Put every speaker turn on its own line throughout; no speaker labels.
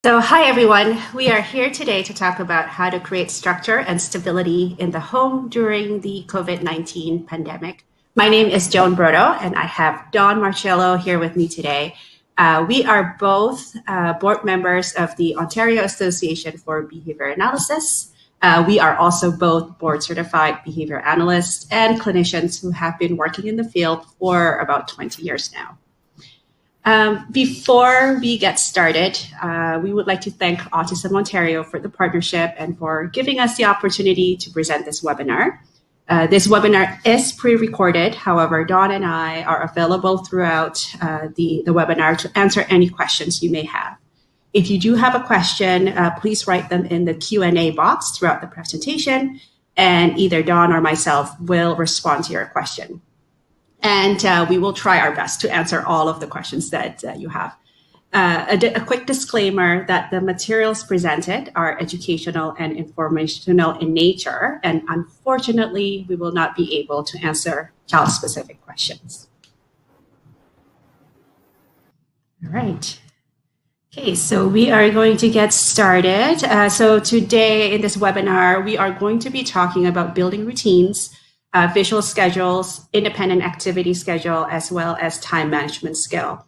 So hi everyone, we are here today to talk about how to create structure and stability in the home during the COVID-19 pandemic. My name is Joan Broto and I have Dawn Marciello here with me today. We are both board members of the Ontario Association for Behavior Analysis. We are also both board certified behavior analysts and clinicians who have been working in the field for about 20 years now. Before we get started, we would like to thank Autism Ontario for the partnership and for giving us the opportunity to present this webinar. This webinar is pre-recorded. However, Dawn and I are available throughout the webinar to answer any questions you may have. If you do have a question, please write them in the Q&A box throughout the presentation, and either Dawn or myself will respond to your question. And we will try our best to answer all of the questions that you have. A quick disclaimer that the materials presented are educational and informational in nature, and unfortunately, we will not be able to answer child-specific questions. All right. Okay, so we are going to get started. So today in this webinar, we are going to be talking about building routines, visual schedules, independent activity schedule, as well as time management skill.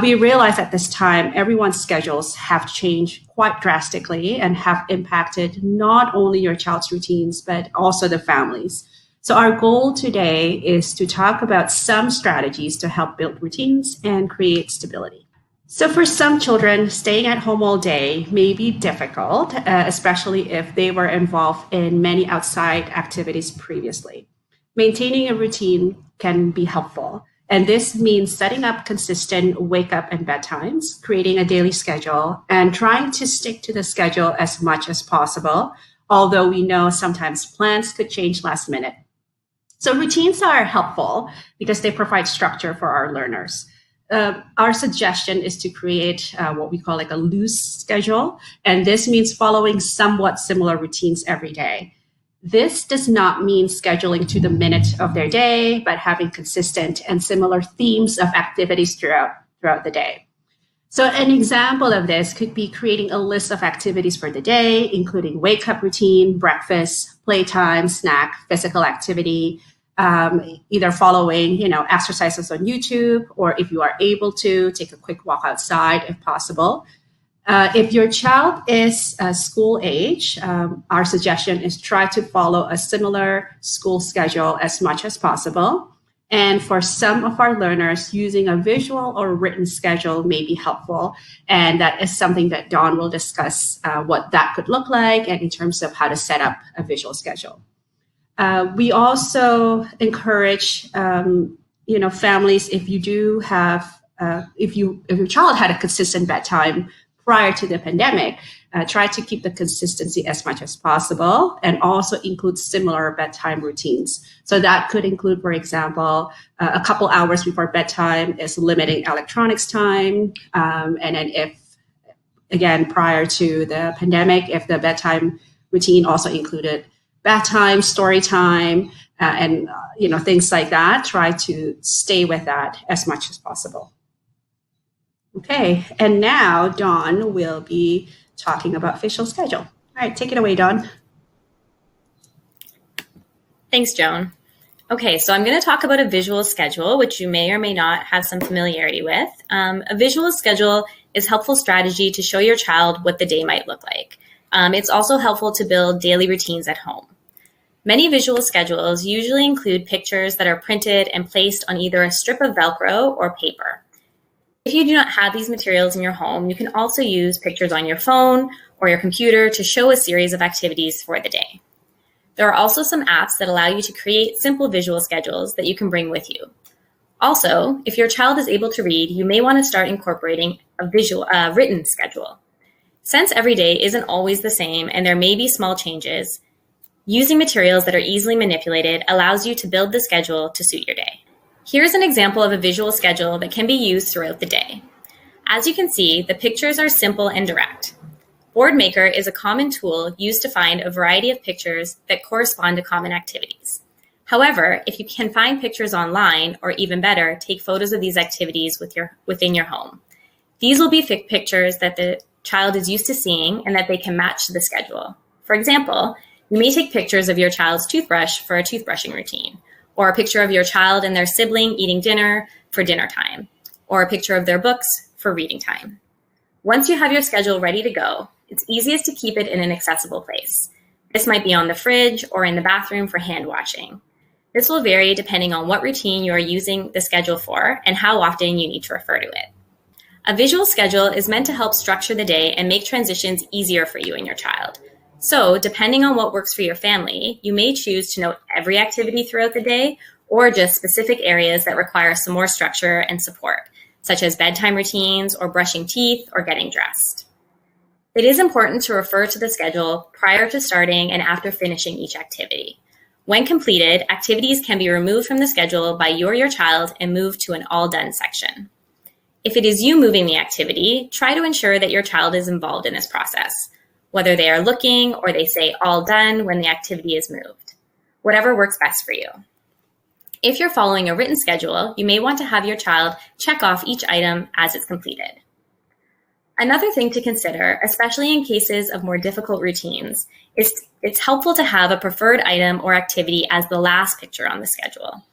We realize at this time, everyone's schedules have changed quite drastically and have impacted not only your child's routines, but also the families. So our goal today is to talk about some strategies to help build routines and create stability. So for some children, staying at home all day may be difficult, especially if they were involved in many outside activities previously. Maintaining a routine can be helpful, and this means setting up consistent wake up and bedtimes, creating a daily schedule, and trying to stick to the schedule as much as possible, although we know sometimes plans could change last minute. So routines are helpful because they provide structure for our learners. Our suggestion is to create what we call like a loose schedule, and this means following somewhat similar routines every day. This does not mean scheduling to the minute of their day, but having consistent and similar themes of activities throughout the day. So an example of this could be creating a list of activities for the day, including wake-up routine, breakfast, playtime, snack, physical activity, either following, exercises on YouTube, or if you are able to, take a quick walk outside if possible. If your child is school age, our suggestion is try to follow a similar school schedule as much as possible. And for some of our learners, using a visual or written schedule may be helpful. And that is something that Dawn will discuss what that could look like and in terms of how to set up a visual schedule. We also encourage, families, if you do have, if your child had a consistent bedtime prior to the pandemic, try to keep the consistency as much as possible and also include similar bedtime routines. So that could include, for example, a couple hours before bedtime is limiting electronics time. And then if, again, prior to the pandemic, if the bedtime routine also included bath time, story time, and things like that, try to stay with that as much as possible. Okay, and now Dawn will be talking about visual schedule. All right, take it away, Dawn.
Thanks, Joan. Okay, so I'm going to talk about a visual schedule, which you may or may not have some familiarity with. A visual schedule is a helpful strategy to show your child what the day might look like. It's also helpful to build daily routines at home. Many visual schedules usually include pictures that are printed and placed on either a strip of Velcro or paper. If you do not have these materials in your home, you can also use pictures on your phone or your computer to show a series of activities for the day. There are also some apps that allow you to create simple visual schedules that you can bring with you. Also, if your child is able to read, you may want to start incorporating a written schedule. Since every day isn't always the same and there may be small changes, using materials that are easily manipulated allows you to build the schedule to suit your day. Here's an example of a visual schedule that can be used throughout the day. As you can see, the pictures are simple and direct. BoardMaker is a common tool used to find a variety of pictures that correspond to common activities. However, if you can find pictures online, or even better, take photos of these activities within your home. These will be pictures that the child is used to seeing and that they can match to the schedule. For example, you may take pictures of your child's toothbrush for a toothbrushing routine, or a picture of your child and their sibling eating dinner for dinner time, or a picture of their books for reading time. Once you have your schedule ready to go, it's easiest to keep it in an accessible place. This might be on the fridge or in the bathroom for hand washing. This will vary depending on what routine you are using the schedule for and how often you need to refer to it. A visual schedule is meant to help structure the day and make transitions easier for you and your child. So, depending on what works for your family, you may choose to note every activity throughout the day or just specific areas that require some more structure and support, such as bedtime routines or brushing teeth or getting dressed. It is important to refer to the schedule prior to starting and after finishing each activity. When completed, activities can be removed from the schedule by you or your child and moved to an all done section. If it is you moving the activity, try to ensure that your child is involved in this process, whether they are looking or they say all done when the activity is moved. Whatever works best for you. If you're following a written schedule, you may want to have your child check off each item as it's completed. Another thing to consider, especially in cases of more difficult routines, is it's helpful to have a preferred item or activity as the last picture on the schedule.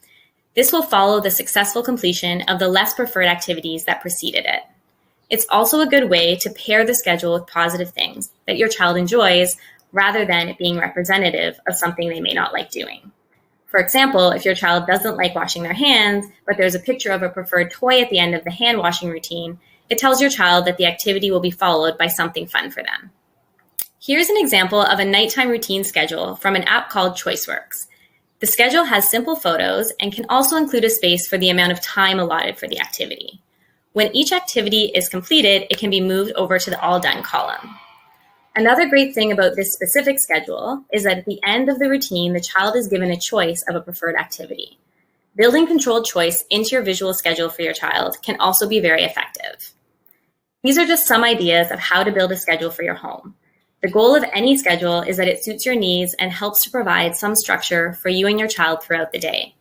This will follow the successful completion of the less preferred activities that preceded it. It's also a good way to pair the schedule with positive things that your child enjoys rather than it being representative of something they may not like doing. For example, if your child doesn't like washing their hands, but there's a picture of a preferred toy at the end of the hand washing routine, it tells your child that the activity will be followed by something fun for them. Here's an example of a nighttime routine schedule from an app called ChoiceWorks. The schedule has simple photos and can also include a space for the amount of time allotted for the activity. When each activity is completed, it can be moved over to the all done column. Another great thing about this specific schedule is that at the end of the routine, the child is given a choice of a preferred activity. Building controlled choice into your visual schedule for your child can also be very effective. These are just some ideas of how to build a schedule for your home. The goal of any schedule is that it suits your needs and helps to provide some structure for you and your child throughout the day.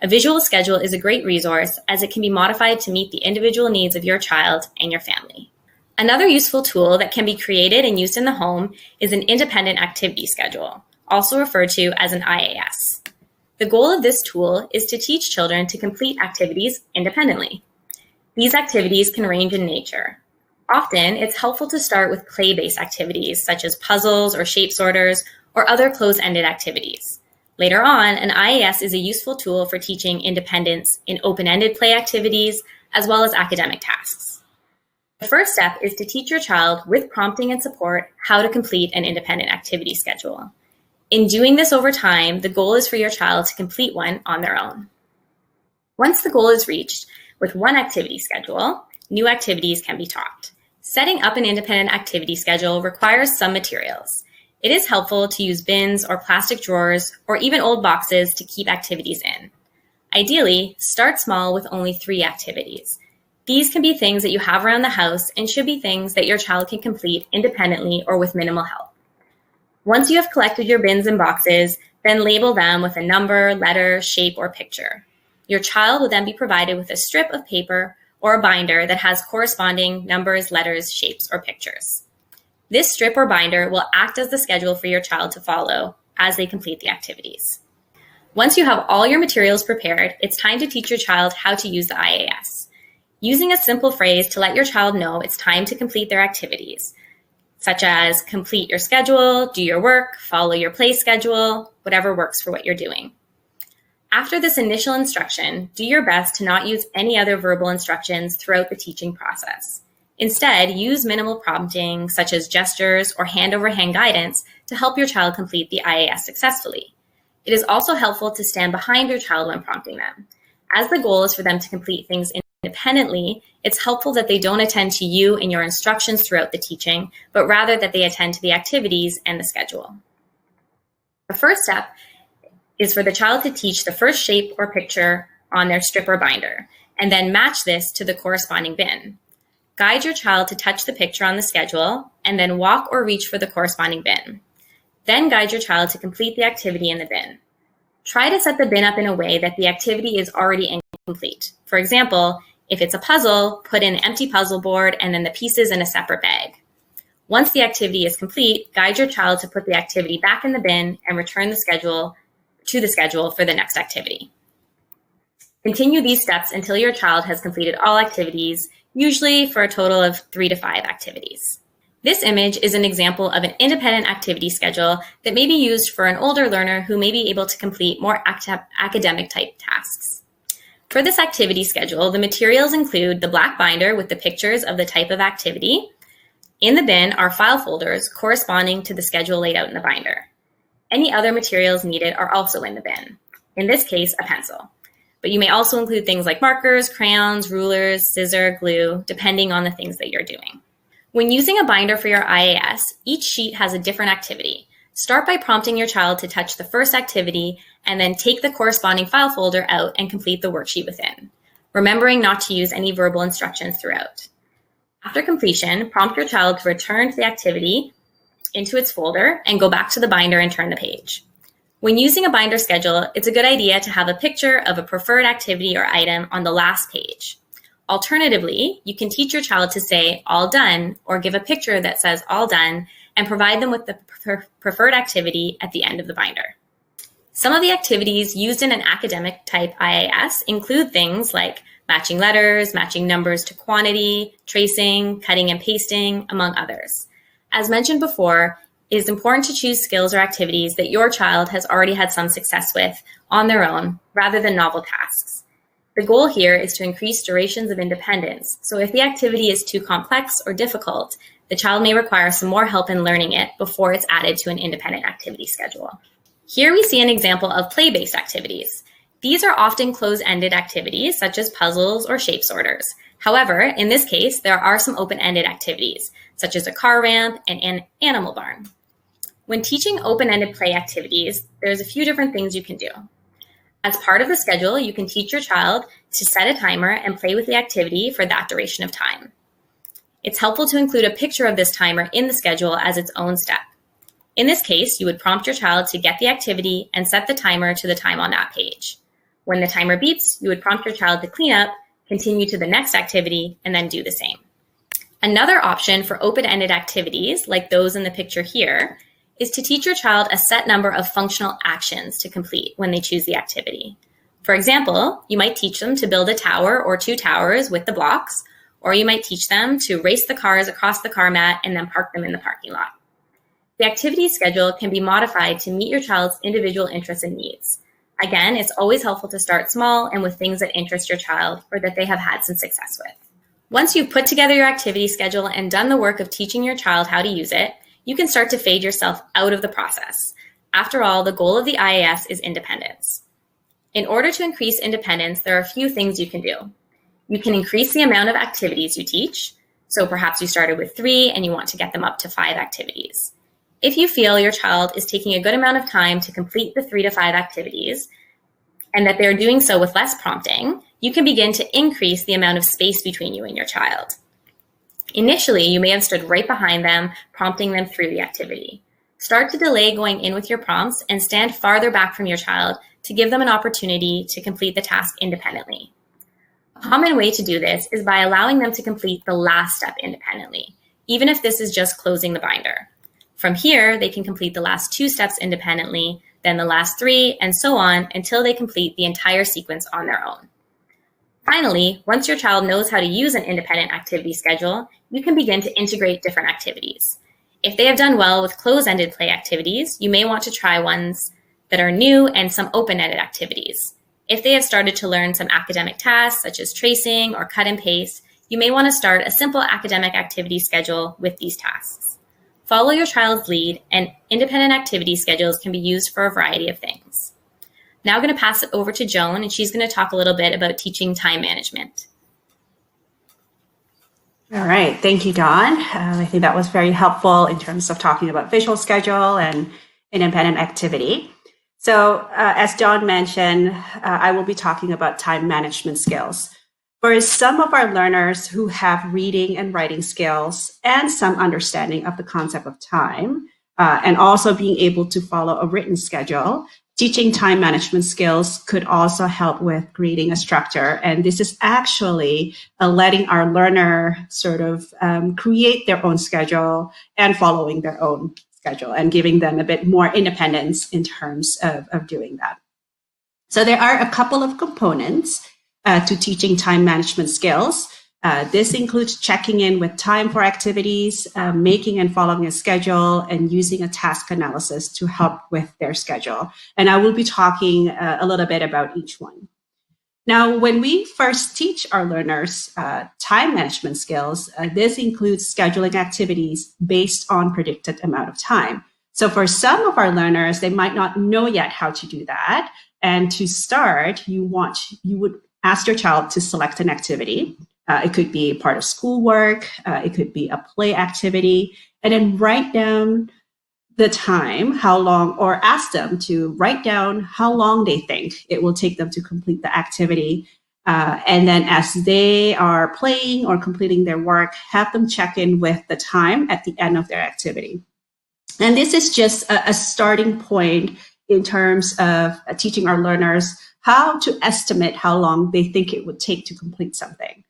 A visual schedule is a great resource as it can be modified to meet the individual needs of your child and your family. Another useful tool that can be created and used in the home is an independent activity schedule, also referred to as an IAS. The goal of this tool is to teach children to complete activities independently. These activities can range in nature. Often, it's helpful to start with play-based activities such as puzzles or shape sorters or other closed-ended activities. Later on, an IAS is a useful tool for teaching independence in open-ended play activities as well as academic tasks. The first step is to teach your child, with prompting and support, how to complete an independent activity schedule. In doing this over time, the goal is for your child to complete one on their own. Once the goal is reached, with one activity schedule, new activities can be taught. Setting up an independent activity schedule requires some materials. It is helpful to use bins or plastic drawers or even old boxes to keep activities in. Ideally, start small with only 3 activities. These can be things that you have around the house and should be things that your child can complete independently or with minimal help. Once you have collected your bins and boxes, then label them with a number, letter, shape, or picture. Your child will then be provided with a strip of paper or a binder that has corresponding numbers, letters, shapes, or pictures. This strip or binder will act as the schedule for your child to follow as they complete the activities. Once you have all your materials prepared, it's time to teach your child how to use the IAS. Using a simple phrase to let your child know it's time to complete their activities, such as complete your schedule, do your work, follow your play schedule, whatever works for what you're doing. After this initial instruction, do your best to not use any other verbal instructions throughout the teaching process. Instead, use minimal prompting, such as gestures or hand-over-hand guidance, to help your child complete the IAS successfully. It is also helpful to stand behind your child when prompting them. As the goal is for them to complete things independently, it's helpful that they don't attend to you and your instructions throughout the teaching, but rather that they attend to the activities and the schedule. The first step is for the child to teach the first shape or picture on their strip or binder, and then match this to the corresponding bin. Guide your child to touch the picture on the schedule, and then walk or reach for the corresponding bin. Then guide your child to complete the activity in the bin. Try to set the bin up in a way that the activity is already incomplete. For example, if it's a puzzle, put in an empty puzzle board and then the pieces in a separate bag. Once the activity is complete, guide your child to put the activity back in the bin and return the schedule to the schedule for the next activity. Continue these steps until your child has completed all activities, usually for a total of 3 to 5 activities. This image is an example of an independent activity schedule that may be used for an older learner who may be able to complete more academic type tasks. For this activity schedule, the materials include the black binder with the pictures of the type of activity. In the bin are file folders corresponding to the schedule laid out in the binder. Any other materials needed are also in the bin, in this case, a pencil. But you may also include things like markers, crayons, rulers, scissor, glue, depending on the things that you're doing. When using a binder for your IAS, each sheet has a different activity. Start by prompting your child to touch the first activity and then take the corresponding file folder out and complete the worksheet within, remembering not to use any verbal instructions throughout. After completion, prompt your child to return to the activity into its folder and go back to the binder and turn the page. When using a binder schedule, it's a good idea to have a picture of a preferred activity or item on the last page. Alternatively, you can teach your child to say all done or give a picture that says all done and provide them with the preferred activity at the end of the binder. Some of the activities used in an academic type IAS include things like matching letters, matching numbers to quantity, tracing, cutting and pasting, among others. As mentioned before, it is important to choose skills or activities that your child has already had some success with on their own, rather than novel tasks. The goal here is to increase durations of independence, so if the activity is too complex or difficult, the child may require some more help in learning it before it's added to an independent activity schedule. Here we see an example of play-based activities. These are often closed-ended activities, such as puzzles or shape sorters. However, in this case, there are some open-ended activities, such as a car ramp and an animal barn. When teaching open-ended play activities, there's a few different things you can do. As part of the schedule, you can teach your child to set a timer and play with the activity for that duration of time. It's helpful to include a picture of this timer in the schedule as its own step. In this case, you would prompt your child to get the activity and set the timer to the time on that page. When the timer beeps, you would prompt your child to clean up, continue to the next activity, and then do the same. Another option for open-ended activities, like those in the picture here, is to teach your child a set number of functional actions to complete when they choose the activity. For example, you might teach them to build a tower or 2 towers with the blocks, or you might teach them to race the cars across the car mat and then park them in the parking lot. The activity schedule can be modified to meet your child's individual interests and needs. Again, it's always helpful to start small and with things that interest your child or that they have had some success with. Once you've put together your activity schedule and done the work of teaching your child how to use it, you can start to fade yourself out of the process. After all, the goal of the IAS is independence. In order to increase independence, there are a few things you can do. You can increase the amount of activities you teach. So perhaps you started with 3 and you want to get them up to 5 activities. If you feel your child is taking a good amount of time to complete the 3 to 5 activities and that they're doing so with less prompting, you can begin to increase the amount of space between you and your child. Initially, you may have stood right behind them, prompting them through the activity. Start to delay going in with your prompts and stand farther back from your child to give them an opportunity to complete the task independently. A common way to do this is by allowing them to complete the last step independently, even if this is just closing the binder. From here, they can complete the last 2 steps independently, then the last 3, and so on until they complete the entire sequence on their own. Finally, once your child knows how to use an independent activity schedule, you can begin to integrate different activities. If they have done well with closed-ended play activities, you may want to try ones that are new and some open-ended activities. If they have started to learn some academic tasks, such as tracing or cut and paste, you may want to start a simple academic activity schedule with these tasks. Follow your child's lead, and independent activity schedules can be used for a variety of things. Now I'm going to pass it over to Joan, and she's going to talk a little bit about teaching time management.
All right, thank you, Dawn. I think that was very helpful in terms of talking about visual schedule and independent activity. So as Dawn mentioned, I will be talking about time management skills. For some of our learners who have reading and writing skills and some understanding of the concept of time, and also being able to follow a written schedule, Teaching time management skills could also help with creating a structure. And this is actually letting our learner sort of create their own schedule and following their own schedule and giving them a bit more independence in terms of doing that. So there are a couple of components to teaching time management skills. This includes checking in with time for activities, making and following a schedule, and using a task analysis to help with their schedule. And I will be talking a little bit about each one. Now, when we first teach our learners time management skills, this includes scheduling activities based on predicted amount of time. So for some of our learners, they might not know yet how to do that. And to start, you would ask your child to select an activity. It could be part of schoolwork, it could be a play activity, and then write down the time, how long, or ask them to write down how long they think it will take them to complete the activity. And then as they are playing or completing their work, have them check in with the time at the end of their activity. And this is just a starting point in terms of teaching our learners how to estimate how long they think it would take to complete something.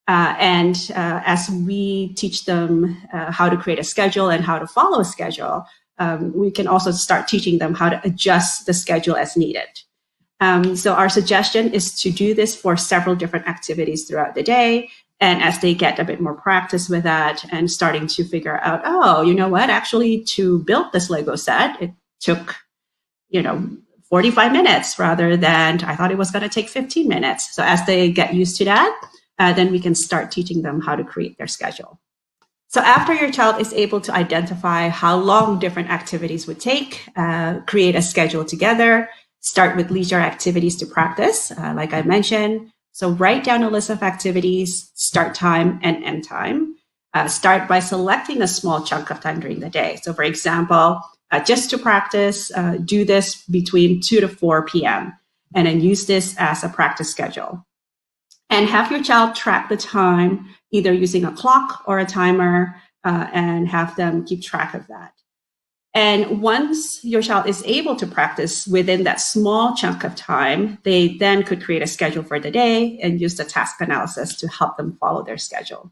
As we teach them how to create a schedule and how to follow a schedule, we can also start teaching them how to adjust the schedule as needed. So our suggestion is to do this for several different activities throughout the day. And as they get a bit more practice with that and starting to figure out, oh, you know what, actually to build this Lego set, it took, 45 minutes rather than I thought it was going to take 15 minutes. So as they get used to that, then we can start teaching them how to create their schedule. So after your child is able to identify how long different activities would take, create a schedule together, start with leisure activities to practice, like I mentioned. So write down a list of activities, start time and end time. Start by selecting a small chunk of time during the day. So for example, just to practice, do this between 2 to 4 p.m. and then use this as a practice schedule. And have your child track the time, either using a clock or a timer, and have them keep track of that. And once your child is able to practice within that small chunk of time, they then could create a schedule for the day and use the task analysis to help them follow their schedule.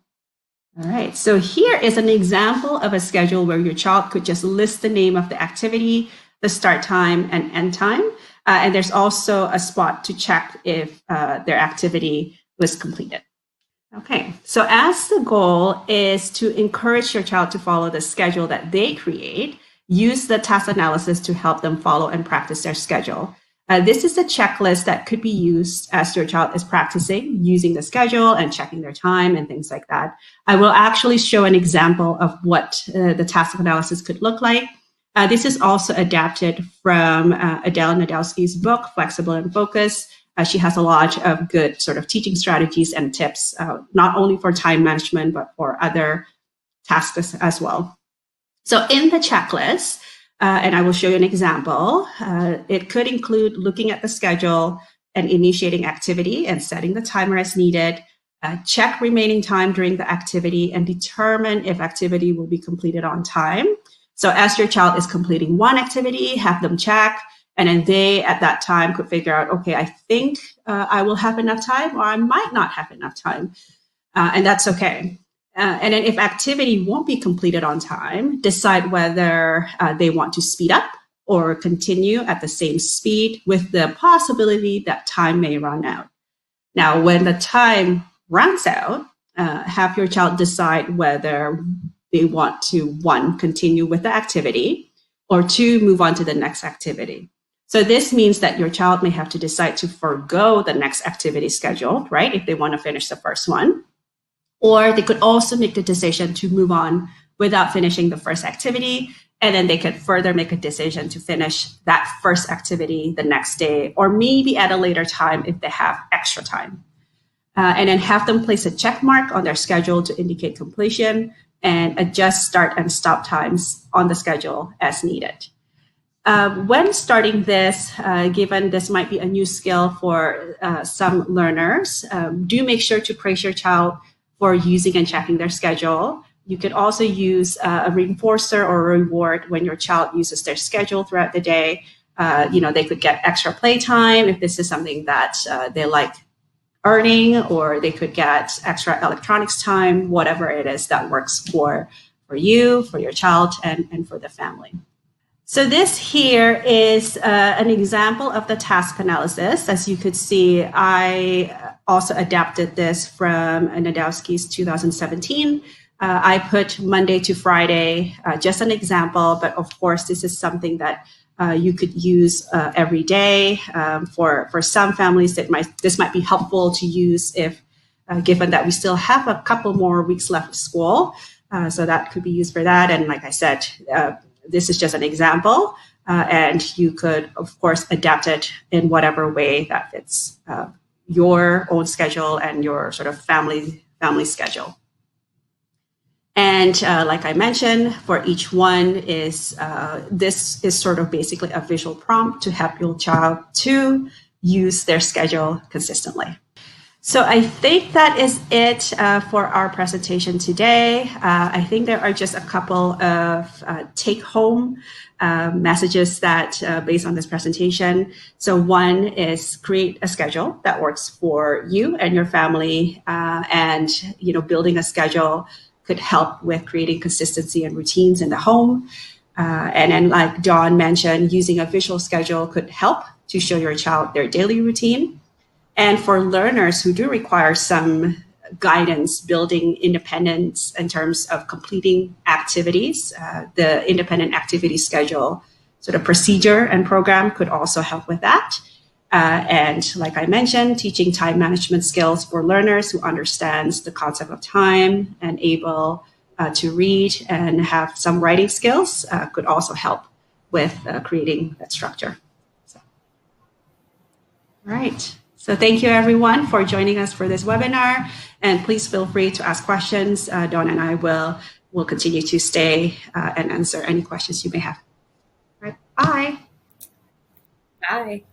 All right, so here is an example of a schedule where your child could just list the name of the activity, the start time and end time. And there's also a spot to check if their activity was completed. Okay, so as the goal is to encourage your child to follow the schedule that they create, use the task analysis to help them follow and practice their schedule. This is a checklist that could be used as your child is practicing using the schedule and checking their time and things like that. I will actually show an example of what the task analysis could look like. This is also adapted from Adele Nadowski's book, Flexible and Focus. She has a lot of good sort of teaching strategies and tips, not only for time management, but for other tasks as well. So in the checklist, and I will show you an example, it could include looking at the schedule and initiating activity and setting the timer as needed, check remaining time during the activity and determine if activity will be completed on time. So as your child is completing one activity, have them check. And then they, at that time, could figure out, okay, I think I will have enough time or I might not have enough time. And that's okay. And then if activity won't be completed on time, decide whether they want to speed up or continue at the same speed with the possibility that time may run out. Now, when the time runs out, have your child decide whether they want to, 1, continue with the activity, or 2, move on to the next activity. So this means that your child may have to decide to forego the next activity scheduled, right, if they want to finish the first one. Or they could also make the decision to move on without finishing the first activity, and then they could further make a decision to finish that first activity the next day, or maybe at a later time if they have extra time. And then have them place a check mark on their schedule to indicate completion and adjust start and stop times on the schedule as needed. When starting this, given this might be a new skill for some learners, do make sure to praise your child for using and checking their schedule. You could also use a reinforcer or a reward when your child uses their schedule throughout the day. They could get extra playtime if this is something that they like earning, or they could get extra electronics time, whatever it is that works for you, for your child, and for the family. So this here is an example of the task analysis. As you could see, I also adapted this from Nadowski's 2017. I put Monday to Friday, just an example, but of course, this is something that you could use every day. For some families, this might be helpful to use if, given that we still have a couple more weeks left of school. So that could be used for that. And like I said, this is just an example, and you could, of course, adapt it in whatever way that fits your own schedule and your sort of family schedule. And like I mentioned, for each one this is sort of basically a visual prompt to help your child to use their schedule consistently. So I think that is it for our presentation today. I think there are just a couple of take-home messages that based on this presentation. So one is create a schedule that works for you and your family, and building a schedule could help with creating consistency and routines in the home. And then, like Dawn mentioned, using a visual schedule could help to show your child their daily routine. And for learners who do require some guidance, building independence in terms of completing activities, the independent activity schedule sort of procedure and program could also help with that. And like I mentioned, teaching time management skills for learners who understands the concept of time and able to read and have some writing skills could also help with creating that structure. So, all right. So thank you, everyone, for joining us for this webinar. And please feel free to ask questions. Dawn and I will continue to stay and answer any questions you may have. All right. Bye.
Bye.